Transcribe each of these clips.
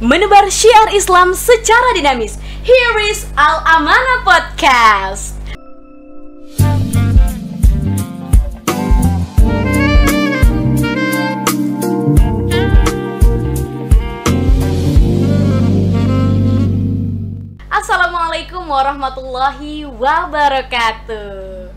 menebar syiar Islam secara dinamis. Here is Al Amanah Podcast. Assalamualaikum warahmatullahi wabarakatuh.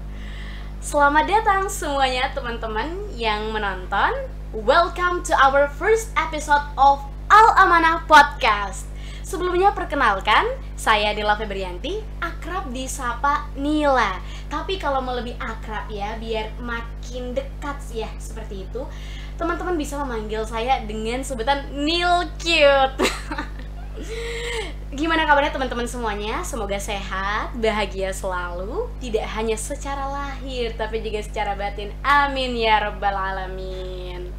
Selamat datang semuanya teman-teman yang menonton. Welcome to our first episode of Al Amanah Podcast. Sebelumnya perkenalkan, saya Nila Febrianti, akrab disapa Nila. Tapi kalau mau lebih akrab ya, biar makin dekat ya seperti itu, teman-teman bisa memanggil saya dengan sebutan Nil Cute. Gimana kabarnya teman-teman semuanya? Semoga sehat, bahagia selalu, tidak hanya secara lahir tapi juga secara batin. Amin ya rabbal alamin.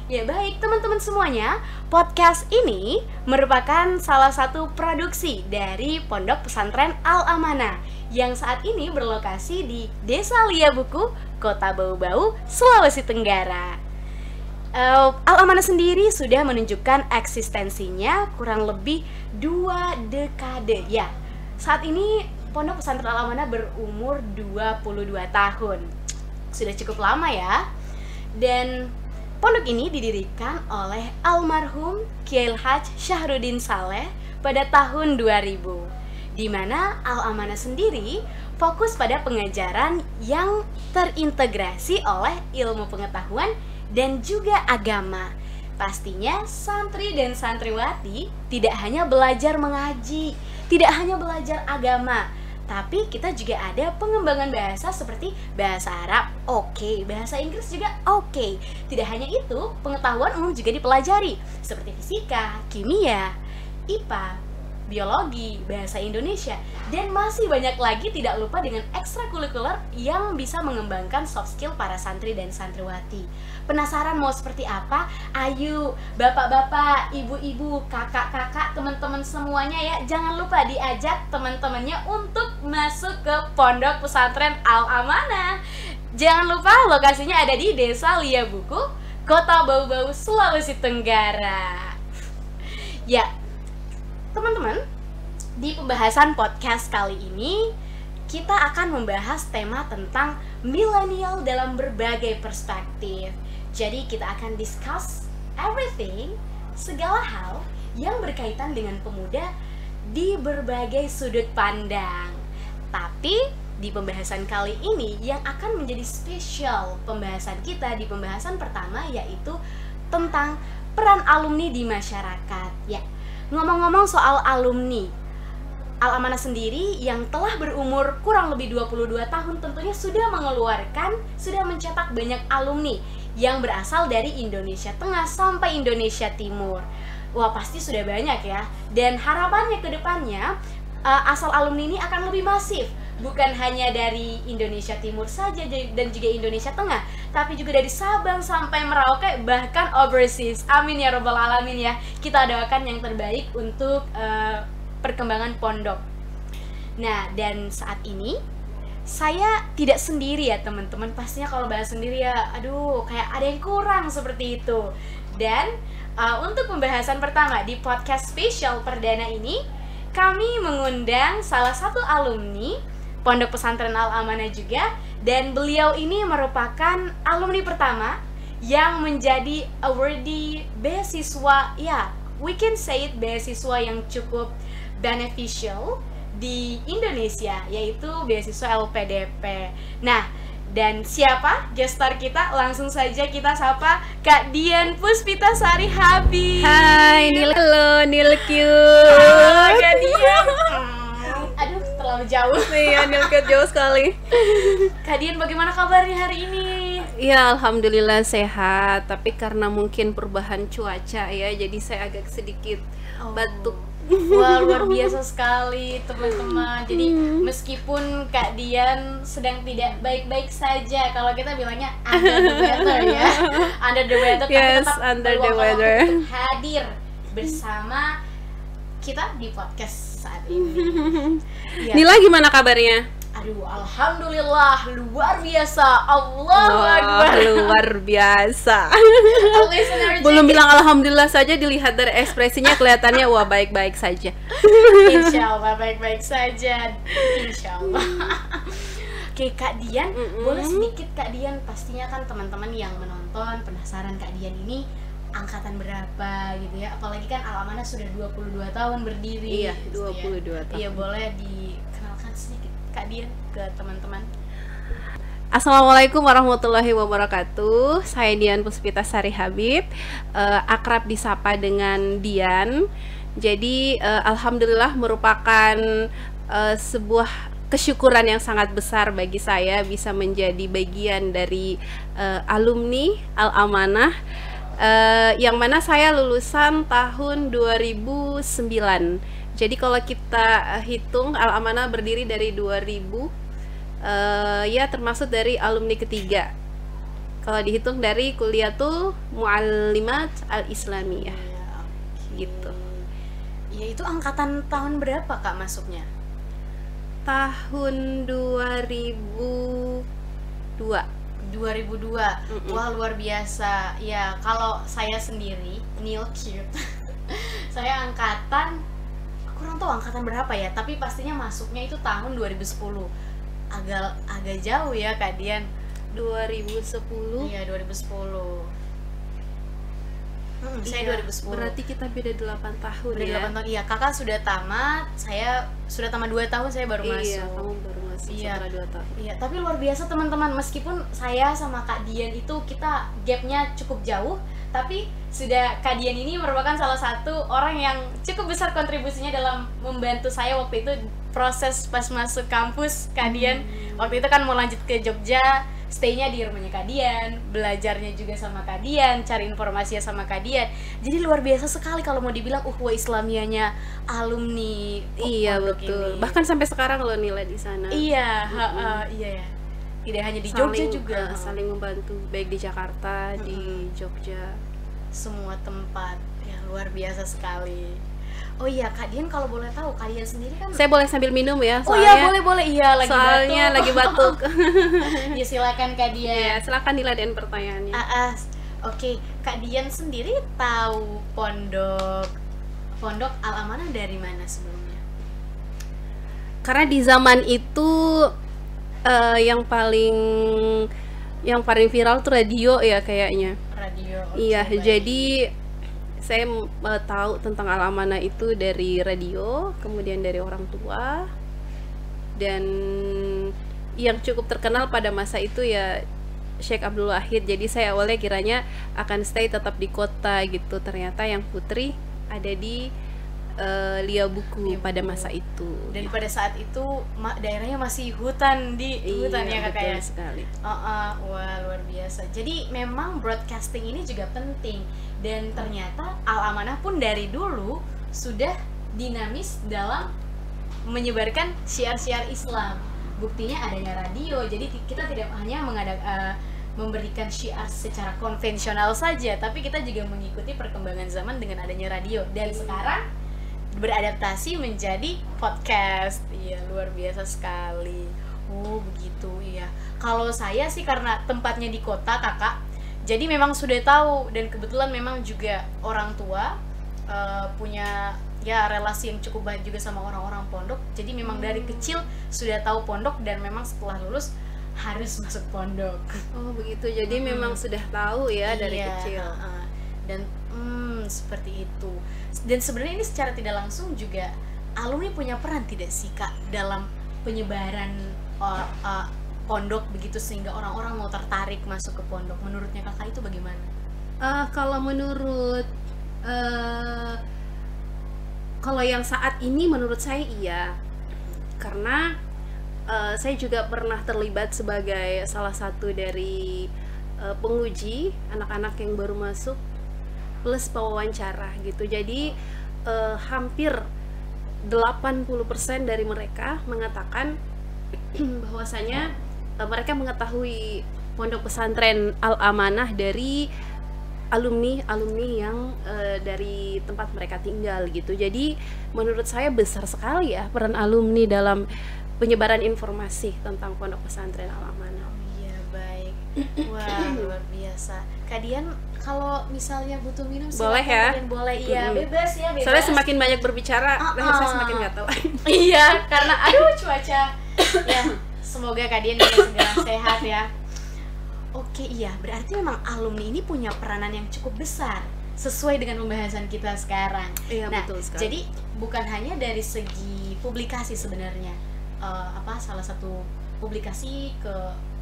Ya baik teman-teman semuanya, podcast ini merupakan salah satu produksi dari Pondok Pesantren Al Amanah yang saat ini berlokasi di Desa Liabuku, Kota Bau-Bau, Sulawesi Tenggara. Al Amanah sendiri sudah menunjukkan eksistensinya kurang lebih 2 dekade ya. Saat ini Pondok Pesantren Al Amanah berumur 22 tahun. Sudah cukup lama ya. Dan pondok ini didirikan oleh almarhum Kiai Haj Syahrudin Saleh pada tahun 2000, di mana Al Amanah sendiri fokus pada pengajaran yang terintegrasi oleh ilmu pengetahuan dan juga agama. Pastinya santri dan santriwati tidak hanya belajar mengaji, tidak hanya belajar agama, tapi kita juga ada pengembangan bahasa seperti bahasa Arab, bahasa Inggris juga oke. Tidak hanya itu, pengetahuan umum juga dipelajari seperti fisika, kimia, IPA, biologi, bahasa Indonesia, dan masih banyak lagi. Tidak lupa dengan ekstrakurikuler yang bisa mengembangkan soft skill para santri dan santriwati. Penasaran mau seperti apa? Ayo bapak-bapak, ibu-ibu, kakak-kakak, teman-teman semuanya ya, jangan lupa diajak teman-temannya untuk masuk ke Pondok Pesantren Al Amanah. Jangan lupa lokasinya ada di Desa Liabuku, Kota Bau-Bau, Sulawesi Tenggara. Ya, teman-teman, di pembahasan podcast kali ini kita akan membahas tema tentang milenial dalam berbagai perspektif. Jadi kita akan discuss everything, segala hal yang berkaitan dengan pemuda di berbagai sudut pandang. Tapi di pembahasan kali ini yang akan menjadi spesial pembahasan kita di pembahasan pertama, yaitu tentang peran alumni di masyarakat. Ya, ngomong-ngomong soal alumni, Al Amanah sendiri yang telah berumur kurang lebih 22 tahun tentunya sudah mencetak banyak alumni yang berasal dari Indonesia Tengah sampai Indonesia Timur. Wah, pasti sudah banyak ya. Dan harapannya ke depannya asal alumni ini akan lebih masif, bukan hanya dari Indonesia Timur saja dan juga Indonesia Tengah, tapi juga dari Sabang sampai Merauke, bahkan overseas. Amin ya rabbal alamin ya. Kita doakan yang terbaik untuk perkembangan pondok. Nah, dan saat ini saya tidak sendiri ya teman-teman. Pastinya kalau bahas sendiri ya, aduh, kayak ada yang kurang seperti itu. Dan untuk pembahasan pertama di podcast spesial perdana ini, kami mengundang salah satu alumni Pondok Pesantren Al Amanah juga. Dan beliau ini merupakan alumni pertama yang menjadi awardee beasiswa, ya, we can say it, beasiswa yang cukup beneficial di Indonesia, yaitu beasiswa LPDP. Nah, dan siapa gestar kita? Langsung saja kita sapa Kak Dian Puspita Sari Habib. Hai, halo, Nil Cute. Halo Kak Dian. Aduh, terlalu jauh. Iya, Nil Cute jauh sekali. Kak Dian, bagaimana kabarnya hari ini? Ya, alhamdulillah sehat. Tapi karena mungkin perubahan cuaca ya, jadi saya agak sedikit batuk. Wah, luar biasa sekali teman-teman. Jadi meskipun Kak Dian sedang tidak baik-baik saja, kalau kita bilangnya under the weather ya, under the weather, yes, tapi tetap under the meluangkan weather waktu untuk hadir bersama kita di podcast saat ini. Ya. Nila gimana kabarnya? Aduh, alhamdulillah luar biasa. Allahu Akbar. Luar biasa. Listener Belum juga. bilang alhamdulillah saja, dilihat dari ekspresinya kelihatannya wah baik-baik saja. Insya Allah baik-baik saja. Insya Allah. Oke, Kak Dian, boleh sedikit Kak Dian, pastinya kan teman-teman yang menonton penasaran Kak Dian ini angkatan berapa gitu ya. Apalagi kan Al Amanah sudah 22 tahun berdiri. Iya, gitu 22 ya. tahun. Iya, boleh dikenalkan sedikit Kak Dian ke teman-teman. Assalamualaikum warahmatullahi wabarakatuh. Saya Dian Puspita Sari Habib, akrab disapa dengan Dian. Jadi alhamdulillah merupakan sebuah kesyukuran yang sangat besar bagi saya bisa menjadi bagian dari alumni Al Amanah, yang mana saya lulusan tahun 2009. Jadi kalau kita hitung, Al Amanah berdiri dari 2000, ya termasuk dari alumni ketiga. Kalau dihitung dari Kuliatul Muallimat Al-Islamiyah. Ya, Gitu. Ya, itu angkatan tahun berapa Kak masuknya? Tahun 2002. 2002. Wah, luar biasa. Ya, kalau saya sendiri Neil Cute. Saya angkatan, kurang tahu angkatan berapa ya, tapi pastinya masuknya itu tahun 2010. Agak jauh ya Kak Dian. 2010. Iya, 2010. Saya Iya, 2010. Berarti kita beda 8 tahun Udah ya. 8 tahun. Iya, Kakak sudah tamat, saya sudah tamat 2 tahun, saya baru Iya, masuk. kamu baru masuk Iya. setelah 2 tahun. Iya, tapi luar biasa teman-teman, meskipun saya sama Kak Dian itu kita gapnya cukup jauh, tapi sudah Kak Dian ini merupakan salah satu orang yang cukup besar kontribusinya dalam membantu saya waktu itu proses pas masuk kampus. Kak Dian waktu itu kan mau lanjut ke Jogja, stay-nya di rumahnya Kak Dian, belajarnya juga sama Kak Dian, cari informasinya sama Kak Dian. Jadi luar biasa sekali kalau mau dibilang uhwah Islamiyanya alumni Iya, pondok betul. ini. Bahkan sampai sekarang lo nilai di sana. Iya, iya ya. Tidak hanya di Jogja juga, saling membantu baik di Jakarta, di Jogja. semua tempat. Ya, luar biasa sekali. Oh iya, Kak Dian kalau boleh tahu, Kak Dian sendiri kan Saya boleh sambil minum ya, Oh iya, boleh. Iya, lagi soalnya batuk. lagi batuk. Ya, silakan Kak Ya, Dian. silakan diladen pertanyaannya. Oke, Kak Dian sendiri tahu pondok Al Amanah dari mana sebelumnya? Karena di zaman itu yang paling viral tuh radio ya kayaknya. Radio. Iya, oke, baik. jadi saya tahu tentang Al Amanah itu dari radio, kemudian dari orang tua, dan yang cukup terkenal pada masa itu ya Syekh Abdul Wahid. Jadi saya awalnya kiranya akan stay tetap di kota gitu, ternyata yang putri ada di Lia Buku pada masa itu. Dan pada saat itu daerahnya masih hutan hutan ya Kak ya. Betul sekali. Wah, luar biasa. Jadi memang broadcasting ini juga penting, dan ternyata Al Amanah pun dari dulu sudah dinamis dalam menyebarkan syiar-syiar Islam. Buktinya adanya radio. Jadi kita tidak hanya memberikan syiar secara konvensional saja, tapi kita juga mengikuti perkembangan zaman dengan adanya radio, dan sekarang beradaptasi menjadi podcast. Iya, luar biasa sekali. Oh, begitu. Iya. Kalau saya sih karena tempatnya di kota, Kakak, jadi memang sudah tahu, dan kebetulan memang juga orang tua punya ya relasi yang cukup baik juga sama orang-orang pondok. Jadi memang dari kecil sudah tahu pondok, dan memang setelah lulus harus masuk pondok. Oh, begitu. Jadi memang sudah tahu ya dari Iya, kecil. Dan seperti itu. Dan sebenarnya ini secara tidak langsung juga alumni punya peran tidak sih Kak dalam penyebaran pondok begitu, sehingga orang-orang mau tertarik masuk ke pondok. Menurutnya Kakak itu bagaimana? Kalau menurut kalau yang saat ini menurut saya iya, karena saya juga pernah terlibat sebagai salah satu dari penguji anak-anak yang baru masuk plus pewawancara gitu. Jadi hampir 80% dari mereka mengatakan bahwasanya mereka mengetahui pondok pesantren Al Amanah dari alumni yang dari tempat mereka tinggal gitu. Jadi menurut saya besar sekali ya peran alumni dalam penyebaran informasi tentang Pondok Pesantren Al Amanah. Iya, baik. Wah, luar biasa. Kak Dian, kalau misalnya butuh minum Boleh silakan, ya? Kak Dian, boleh. Iya, bebas ya, bebas. Soalnya semakin banyak berbicara, saya semakin nggak tahu. Iya, karena aduh cuaca. Ya, semoga Kak Dian juga segera sehat ya. Oke, iya, berarti memang alumni ini punya peranan yang cukup besar sesuai dengan pembahasan kita sekarang. Iya, Nah, betul sekali. jadi bukan hanya dari segi publikasi sebenarnya, salah satu publikasi ke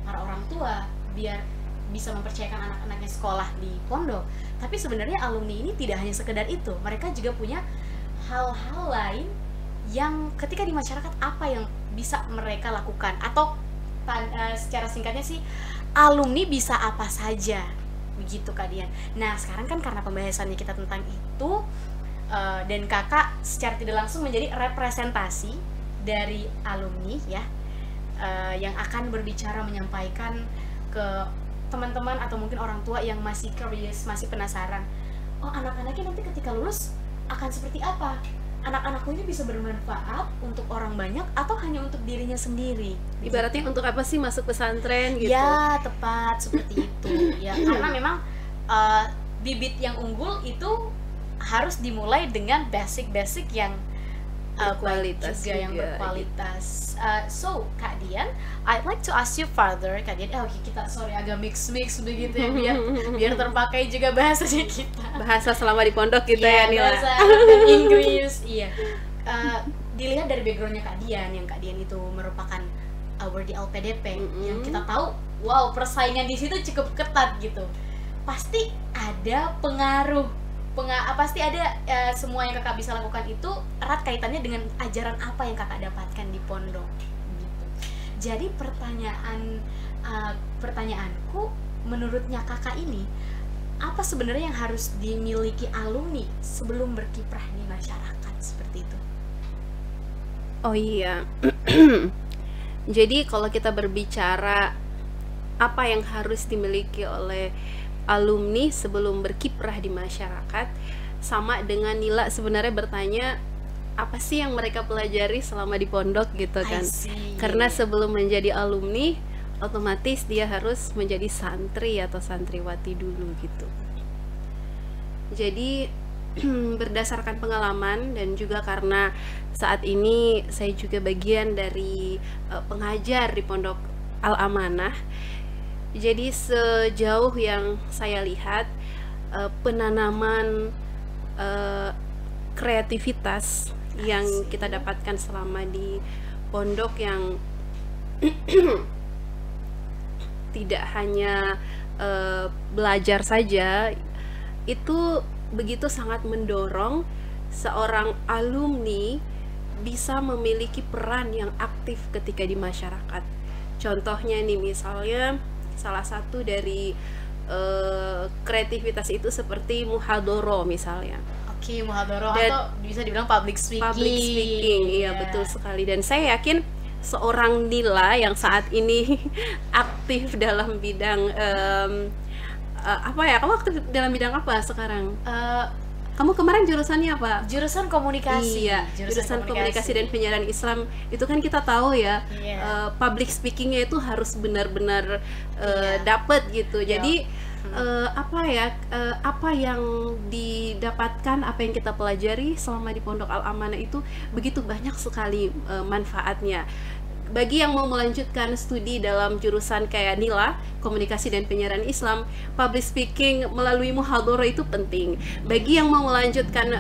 para orang tua biar bisa mempercayakan anak-anaknya sekolah di pondok. Tapi sebenarnya alumni ini tidak hanya sekedar itu, mereka juga punya hal-hal lain yang ketika di masyarakat apa yang bisa mereka lakukan, atau secara singkatnya sih, alumni bisa apa saja, begitu Kak Dian. Nah sekarang kan karena pembahasannya kita tentang itu, dan kakak secara tidak langsung menjadi representasi dari alumni ya, yang akan berbicara menyampaikan ke teman-teman atau mungkin orang tua yang masih curious, masih penasaran, oh anak-anaknya nanti ketika lulus akan seperti apa, anak-anakku ini bisa bermanfaat untuk orang banyak atau hanya untuk dirinya sendiri. Ibaratnya untuk apa sih masuk pesantren gitu? Ya tepat seperti itu ya, karena memang bibit yang unggul itu harus dimulai dengan basic-basic yang Berkualitas juga, yang juga, berkualitas. So Kak Dian, I'd like to ask you further, Kak Dian. Kita agak mix begitu ya, biar terpakai juga bahasanya kita. Bahasa selama di pondok gitu ya, Nila. Bahasa Arab dan Inggris. Iya. Dilihat dari backgroundnya Kak Dian, yang Kak Dian itu merupakan award di LPDP, yang kita tahu, wow, persaingan di situ cukup ketat gitu. Pasti ada pengaruh. Pasti ada, semua yang kakak bisa lakukan itu erat kaitannya dengan ajaran apa yang kakak dapatkan di pondok gitu. Jadi pertanyaanku, menurutnya kakak ini, apa sebenarnya yang harus dimiliki alumni sebelum berkiprah di masyarakat seperti itu? Oh iya. Jadi kalau kita berbicara apa yang harus dimiliki oleh alumni sebelum berkiprah di masyarakat, sama dengan Nila sebenarnya bertanya apa sih yang mereka pelajari selama di pondok gitu kan. Karena sebelum menjadi alumni otomatis dia harus menjadi santri atau santriwati dulu gitu. Jadi berdasarkan pengalaman dan juga karena saat ini saya juga bagian dari pengajar di Pondok Al Amanah. Jadi sejauh yang saya lihat, penanaman kreativitas yang kita dapatkan selama di pondok yang tidak hanya belajar saja, itu begitu sangat mendorong seorang alumni bisa memiliki peran yang aktif ketika di masyarakat. Contohnya nih, misalnya salah satu dari kreativitas itu seperti muhadoro misalnya. Oke, muhadoro atau bisa dibilang public speaking. Public speaking, iya betul sekali. Dan saya yakin seorang Nila yang saat ini aktif dalam bidang apa ya? Kamu aktif dalam bidang apa sekarang? Kamu kemarin jurusannya apa? Jurusan komunikasi. Iya, jurusan komunikasi dan penyiaran Islam. Itu kan kita tahu ya, public speakingnya itu harus benar-benar dapat gitu. Jadi apa yang didapatkan, apa yang kita pelajari selama di Pondok Al Amanah itu begitu banyak sekali manfaatnya. Bagi yang mau melanjutkan studi dalam jurusan kayak Nila, komunikasi dan penyiaran Islam, public speaking melalui muhadharah itu penting. Bagi yang mau melanjutkan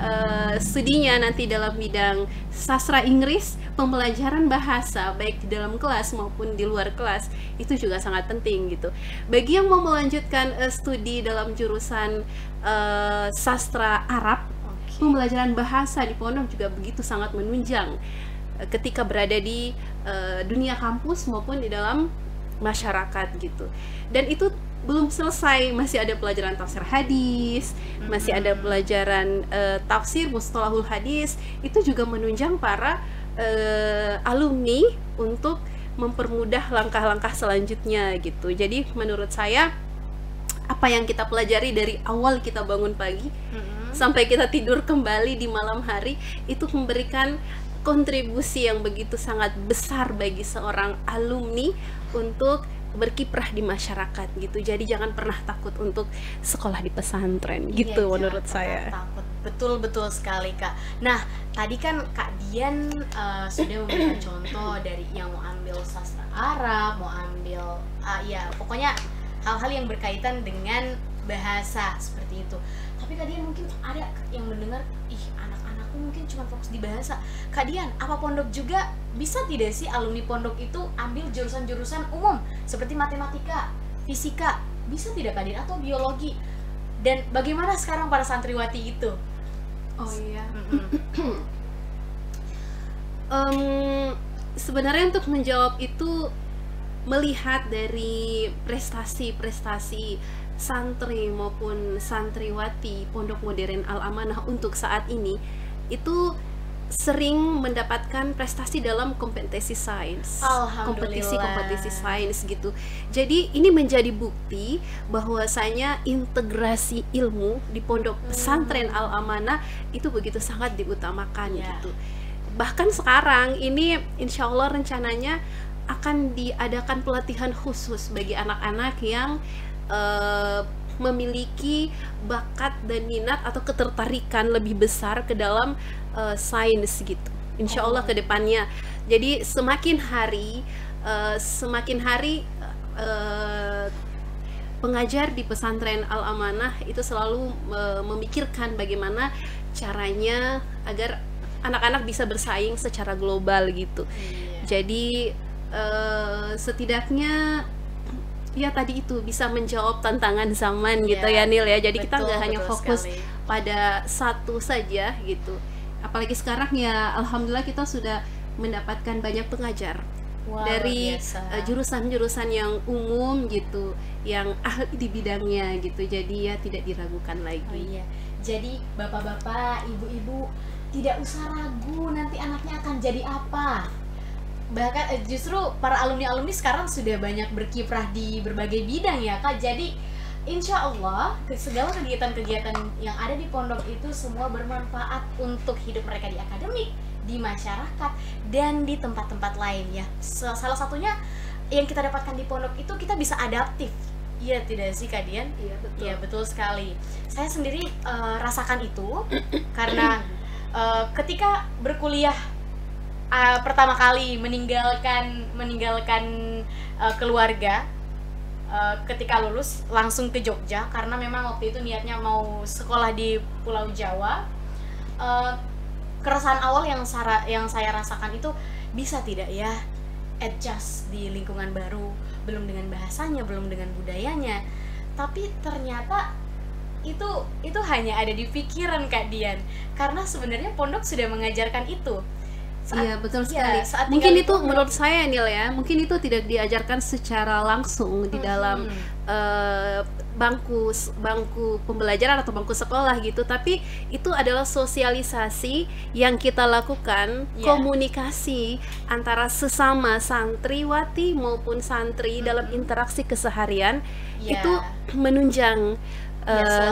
studinya nanti dalam bidang sastra Inggris, pembelajaran bahasa baik di dalam kelas maupun di luar kelas itu juga sangat penting gitu. Bagi yang mau melanjutkan studi dalam jurusan sastra Arab, pembelajaran bahasa di pondok juga begitu sangat menunjang ketika berada di dunia kampus maupun di dalam masyarakat gitu. Dan itu belum selesai, masih ada pelajaran tafsir hadis, masih ada pelajaran tafsir mustalahul hadis. Itu juga menunjang para alumni untuk mempermudah langkah-langkah selanjutnya gitu. Jadi menurut saya apa yang kita pelajari dari awal kita bangun pagi sampai kita tidur kembali di malam hari itu memberikan kontribusi yang begitu sangat besar bagi seorang alumni untuk berkiprah di masyarakat gitu. Jadi jangan pernah takut untuk sekolah di pesantren gitu, menurut saya. Takut. Betul sekali Kak. Nah tadi kan Kak Dian sudah memberikan contoh dari yang mau ambil sastra Arab, mau ambil ya pokoknya hal-hal yang berkaitan dengan bahasa seperti itu. Tapi Kak Dian mungkin ada yang mendengar, ih anak-anakku mungkin cuma fokus di bahasa. Kak Dian, apa pondok juga bisa tidak sih alumni pondok itu ambil jurusan-jurusan umum seperti matematika, fisika, bisa tidak Kak Dian, atau biologi? Dan bagaimana sekarang para santriwati itu? Oh iya. Sebenarnya untuk menjawab itu melihat dari prestasi-prestasi santri maupun santriwati Pondok Modern Al Amanah untuk saat ini, itu sering mendapatkan prestasi dalam kompetisi sains, kompetisi sains gitu. Jadi ini menjadi bukti bahwasanya integrasi ilmu di pondok pesantren Al Amanah itu begitu sangat diutamakan gitu. Bahkan sekarang ini insya Allah rencananya akan diadakan pelatihan khusus bagi anak-anak yang memiliki bakat dan minat atau ketertarikan lebih besar ke dalam sains gitu. Insya Allah ke depannya. Jadi semakin hari pengajar di pesantren Al Amanah itu selalu memikirkan bagaimana caranya agar anak-anak bisa bersaing secara global gitu. Jadi setidaknya ya tadi itu bisa menjawab tantangan zaman gitu ya Nil ya. Jadi kita nggak hanya fokus pada satu saja gitu. Apalagi sekarang ya alhamdulillah kita sudah mendapatkan banyak pengajar dari jurusan-jurusan yang umum gitu, yang ahli di bidangnya gitu. Jadi ya tidak diragukan lagi. Jadi bapak-bapak, ibu-ibu tidak usah ragu nanti anaknya akan jadi apa. Bahkan justru para alumni-alumni sekarang sudah banyak berkiprah di berbagai bidang ya Kak. Jadi insya Allah segala kegiatan-kegiatan yang ada di pondok itu semua bermanfaat untuk hidup mereka di akademik, di masyarakat, dan di tempat-tempat lain ya. Salah satunya yang kita dapatkan di pondok itu kita bisa adaptif. Iya tidak sih Kak Dian? Iya betul. Iya betul sekali. Saya sendiri rasakan itu karena ketika berkuliah pertama kali meninggalkan keluarga, ketika lulus langsung ke Jogja karena memang waktu itu niatnya mau sekolah di Pulau Jawa. Keresahan awal yang saya rasakan itu bisa tidak ya adjust di lingkungan baru, belum dengan bahasanya, belum dengan budayanya. Tapi ternyata itu hanya ada di pikiran Kak Dian, karena sebenarnya pondok sudah mengajarkan itu. Iya betul sekali. Mungkin itu menurut saya Nil ya, mungkin itu tidak diajarkan secara langsung di dalam bangku pembelajaran atau bangku sekolah gitu, tapi itu adalah sosialisasi yang kita lakukan, komunikasi antara sesama santriwati maupun santri dalam interaksi keseharian itu menunjang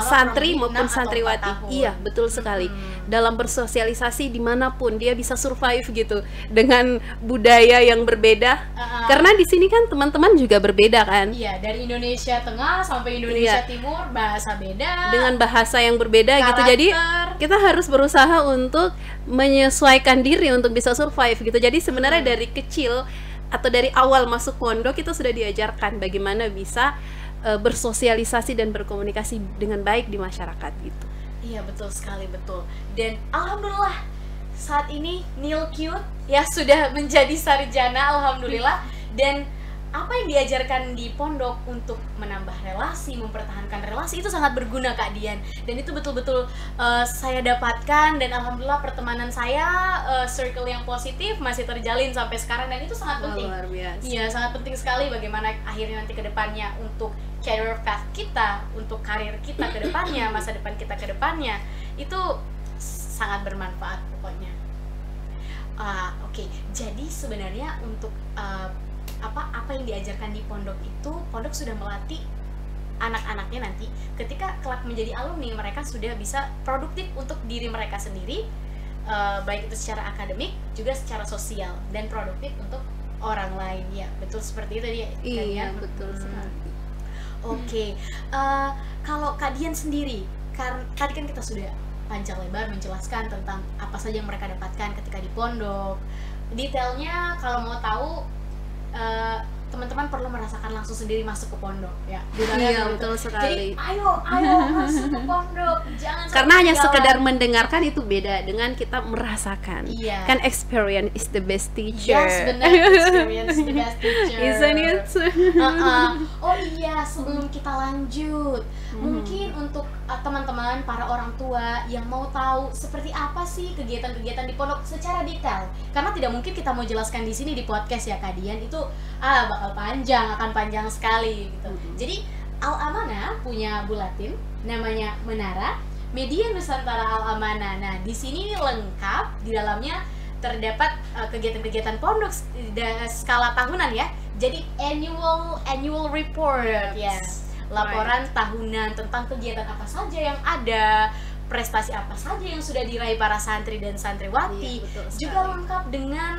santri maupun santriwati. Iya betul sekali. Dalam bersosialisasi dimanapun dia bisa survive gitu dengan budaya yang berbeda. Karena di sini kan teman-teman juga berbeda kan. Iya, dari Indonesia Tengah sampai Indonesia Timur bahasa beda. Dengan bahasa yang berbeda gitu. Jadi kita harus berusaha untuk menyesuaikan diri untuk bisa survive gitu. Jadi sebenarnya dari kecil atau dari awal masuk pondok kita sudah diajarkan bagaimana bisa bersosialisasi dan berkomunikasi dengan baik di masyarakat gitu. Iya betul sekali, betul. Dan alhamdulillah saat ini Nil Cute ya sudah menjadi sarjana alhamdulillah. Dan apa yang diajarkan di pondok untuk menambah relasi, mempertahankan relasi itu sangat berguna Kak Dian. Dan itu betul-betul saya dapatkan, dan alhamdulillah pertemanan saya circle yang positif masih terjalin sampai sekarang, dan itu sangat penting. Luar biasa. Iya, sangat penting sekali bagaimana akhirnya nanti ke depannya untuk career path kita, untuk karir kita ke depannya, masa depan kita ke depannya, itu sangat bermanfaat pokoknya. Oke. Jadi sebenarnya untuk apa yang diajarkan di pondok itu, pondok sudah melatih anak-anaknya nanti ketika kelak menjadi alumni, mereka sudah bisa produktif untuk diri mereka sendiri, baik itu secara akademik juga secara sosial dan produktif untuk orang lain. Ya betul seperti itu dia. Iya betul sekali. Oke, kalau Kak Dian sendiri, tadi kan kita sudah panjang lebar menjelaskan tentang apa saja yang mereka dapatkan ketika di pondok. Detailnya kalau mau tahu, teman-teman perlu merasakan langsung sendiri masuk ke pondok ya. Iya betul sekali. Jadi ayo masuk ke pondok, jangan karena hanya ketinggalan. sekedar mendengarkan itu beda dengan kita merasakan. Iya. Kan experience is the best teacher. Yes, benar, experience the best teacher. Isn't it? Oh iya, sebelum kita lanjut, mungkin untuk teman-teman, para orang tua yang mau tahu seperti apa sih kegiatan-kegiatan di pondok secara detail, karena tidak mungkin kita mau jelaskan di sini di podcast ya Kak Dian, itu bakal panjang, akan panjang sekali gitu. Jadi Al-Amanah punya bulatin namanya Menara Media Nusantara Al-Amanah. Nah, di sini lengkap, di dalamnya terdapat kegiatan-kegiatan pondok skala tahunan ya. Jadi annual report ya. Laporan tahunan tentang kegiatan apa saja yang ada, prestasi apa saja yang sudah diraih para santri dan santriwati. Iya, juga lengkap dengan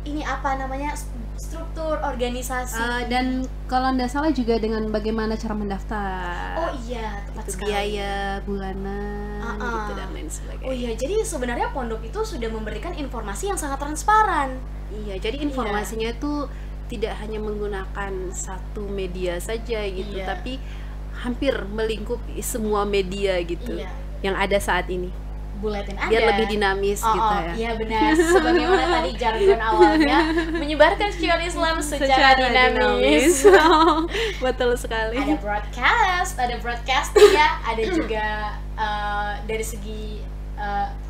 ini apa namanya, struktur organisasi. Dan kalau tidak salah juga dengan bagaimana cara mendaftar. Oh iya, tepat itu sekali. biaya bulanan gitu dan lain sebagainya. Oh iya, jadi sebenarnya pondok itu sudah memberikan informasi yang sangat transparan. Iya, jadi informasinya itu tidak hanya menggunakan satu media saja gitu, tapi hampir melingkup semua media gitu yang ada saat ini. Buletin Anda biar lebih dinamis gitu ya. Iya benar, sebagaimana tadi jargon awalnya, menyebarkan syiar Islam secara dinamis. Betul sekali. Ada broadcasting ya, ada juga dari segi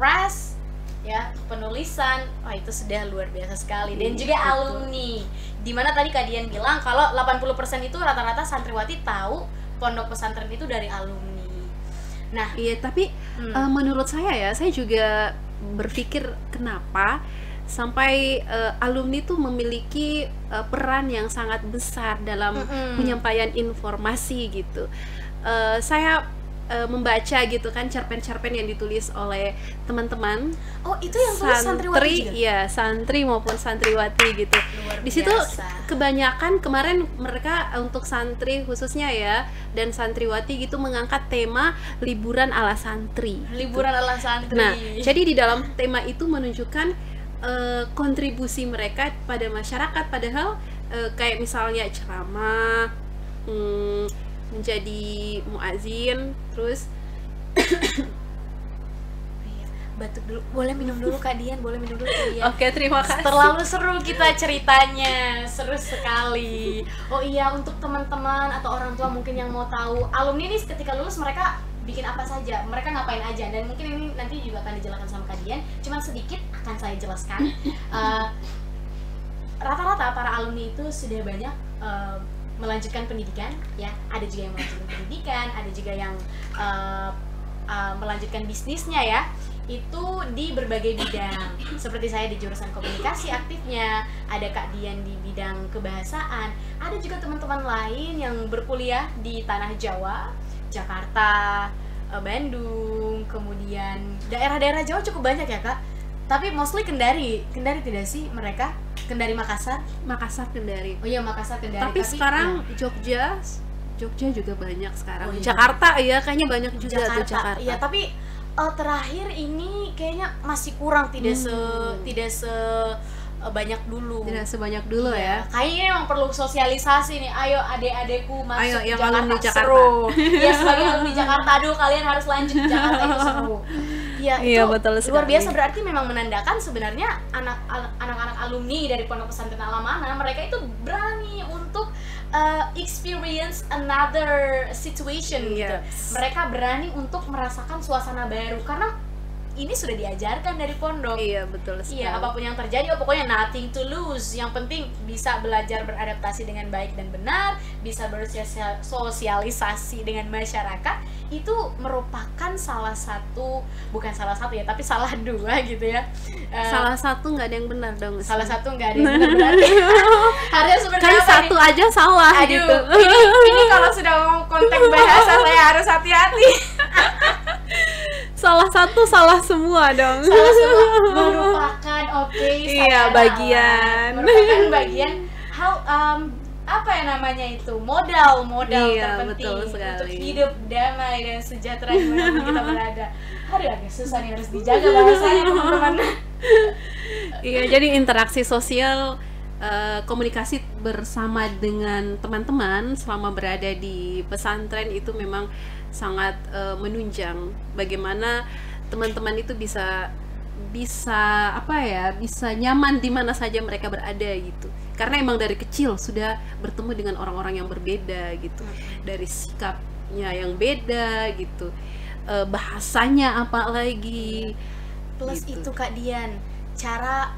press ya, penulisan. Itu sudah luar biasa sekali. Dan juga alumni, dimana tadi Kak Dian bilang kalau 80% itu rata-rata santriwati tahu pondok pesantren itu dari alumni. Nah, iya, tapi menurut saya juga berpikir kenapa sampai alumni itu memiliki peran yang sangat besar dalam penyampaian informasi gitu. Saya membaca gitu kan cerpen-cerpen yang ditulis oleh teman-teman. Oh, itu yang tulis santriwati juga? Iya, santri maupun santriwati gitu. Di situ kebanyakan kemarin mereka untuk santri khususnya ya dan santriwati gitu mengangkat tema liburan ala santri. Liburan ala santri. Nah, jadi di dalam tema itu menunjukkan kontribusi mereka pada masyarakat, padahal kayak misalnya ceramah, menjadi muazin, terus batuk dulu, boleh minum dulu Kak Dian, boleh minum dulu Kak Dian. Oke, terima kasih. Terlalu seru kita ceritanya, seru sekali. Oh iya, untuk teman-teman atau orang tua mungkin yang mau tahu alumni ini ketika lulus mereka bikin apa saja, mereka ngapain aja, dan mungkin ini nanti juga akan dijelaskan sama Kak Dian. Cuman sedikit akan saya jelaskan. Rata-rata para alumni itu sudah banyak melanjutkan pendidikan ya, ada juga yang melanjutkan pendidikan, ada juga yang melanjutkan bisnisnya ya, itu di berbagai bidang. Seperti saya di jurusan komunikasi aktifnya, ada Kak Dian di bidang kebahasaan, ada juga teman-teman lain yang berkuliah di tanah Jawa, Jakarta, Bandung, kemudian daerah-daerah Jawa cukup banyak ya Kak, tapi mostly Kendari tidak sih mereka? Kendari, Makassar, Kendari. Oh iya, Makassar, Kendari. Tapi sekarang Jogja juga banyak sekarang. Oh, iya. Jakarta ya, kayaknya banyak juga tuh Jakarta. Iya, tapi terakhir ini kayaknya masih kurang, tidak banyak dulu. Tidak sebanyak dulu ya. Kayaknya emang perlu sosialisasi nih. Ayo adik-adikku masuk yang Jakarta, alumni Jakarta. Seru. Ya, sebagai alumni Jakarta, aduh kalian harus lanjut ke Jakarta, itu seru. Ya, iya, itu betul luar sekali. biasa, berarti memang menandakan sebenarnya anak-anak alumni dari Pondok Pesantren Al-Amanah mereka itu berani untuk experience another situation gitu. Mereka berani untuk merasakan suasana baru karena ini sudah diajarkan dari pondok. Iya, betul sekali. Iya, apapun yang terjadi, pokoknya nothing to lose. Yang penting bisa belajar beradaptasi dengan baik dan benar, bisa bersosialisasi dengan masyarakat. Itu merupakan bukan salah satu ya, tapi salah dua gitu ya. Salah satu nggak ada yang benar dong. Salah satu nggak ada yang benar berarti. Harus seperti kan apa satu nih? aja salah. Aduh, gitu. ini kalau sudah ngomong konteks bahasa saya harus hati-hati. Salah satu salah semua dong. Salah semua merupakan Iya, bagian. merupakan bagian hal apa ya namanya itu, modal Iya, terpenting betul untuk sekali. hidup damai dan sejahtera dimanapun kita berada. Aduh, agak susah nih, harus dijaga bahasanya teman-teman. Iya, jadi interaksi sosial, komunikasi bersama dengan teman-teman selama berada di pesantren itu memang sangat menunjang bagaimana teman-teman itu bisa bisa apa ya, bisa nyaman di mana saja mereka berada gitu. Karena emang dari kecil sudah bertemu dengan orang-orang yang berbeda gitu. Dari sikapnya yang beda gitu. Bahasanya apa lagi. Plus Gitu. itu Kak Dian, cara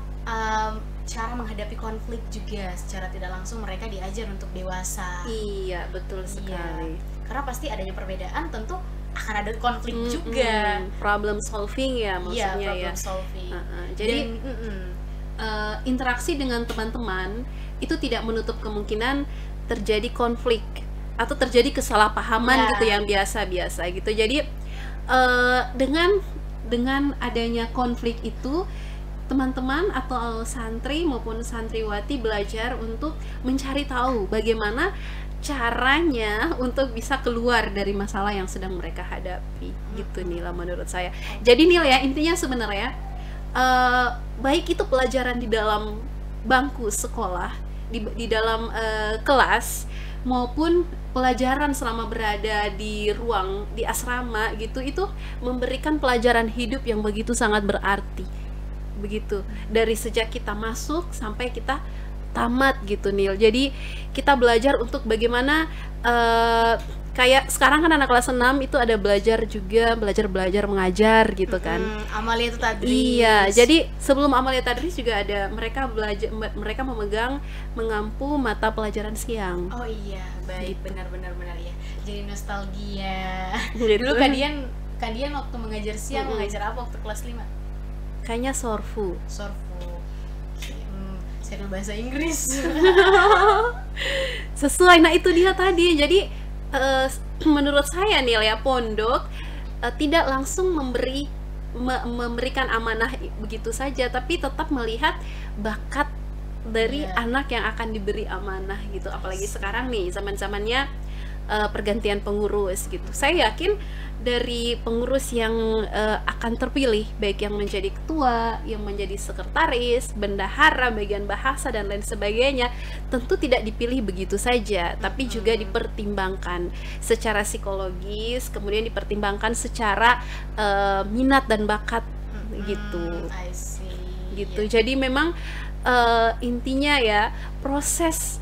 menghadapi konflik juga secara tidak langsung mereka diajar untuk dewasa. Iya, betul sekali. Karena pasti adanya perbedaan, tentu akan ada konflik juga. Problem solving ya Iya, maksudnya ya. problem solving. Jadi Dan, interaksi dengan teman-teman itu tidak menutup kemungkinan terjadi konflik atau terjadi kesalahpahaman Ya. gitu yang biasa-biasa gitu. Jadi dengan adanya konflik itu teman-teman atau santri maupun santriwati belajar untuk mencari tahu bagaimana caranya untuk bisa keluar dari masalah yang sedang mereka hadapi gitu Nila menurut saya. Jadi Nil ya, intinya sebenarnya baik itu pelajaran di dalam bangku sekolah, di dalam kelas maupun pelajaran selama berada di ruang di asrama gitu, itu memberikan pelajaran hidup yang begitu sangat berarti begitu dari sejak kita masuk sampai kita tamat gitu Nil. Jadi kita belajar untuk bagaimana kayak sekarang kan anak kelas 6 itu ada belajar juga, belajar mengajar gitu kan. Amalia itu tadris. Iya, jadi sebelum amalia tadris juga ada mereka belajar, mereka memegang mengampu mata pelajaran siang. Oh iya, baik, Gitu. benar ya. Jadi nostalgia. Gitu. Dulu Kak Dian waktu mengajar siang mengajar apa waktu kelas 5? Kayaknya sorfu. Sorfu. Saya dulu bahasa Inggris. Sesuai, nah itu dia tadi. Jadi menurut saya Nil ya, pondok tidak langsung memberikan amanah begitu saja, tapi tetap melihat bakat dari anak yang akan diberi amanah gitu. Apalagi sekarang nih zaman-zamannya pergantian pengurus gitu. Saya yakin dari pengurus yang akan terpilih, baik yang menjadi ketua, yang menjadi sekretaris, bendahara, bagian bahasa dan lain sebagainya, tentu tidak dipilih begitu saja, tapi juga dipertimbangkan secara psikologis, kemudian dipertimbangkan secara minat dan bakat gitu. I see. Gitu. Jadi memang intinya ya, proses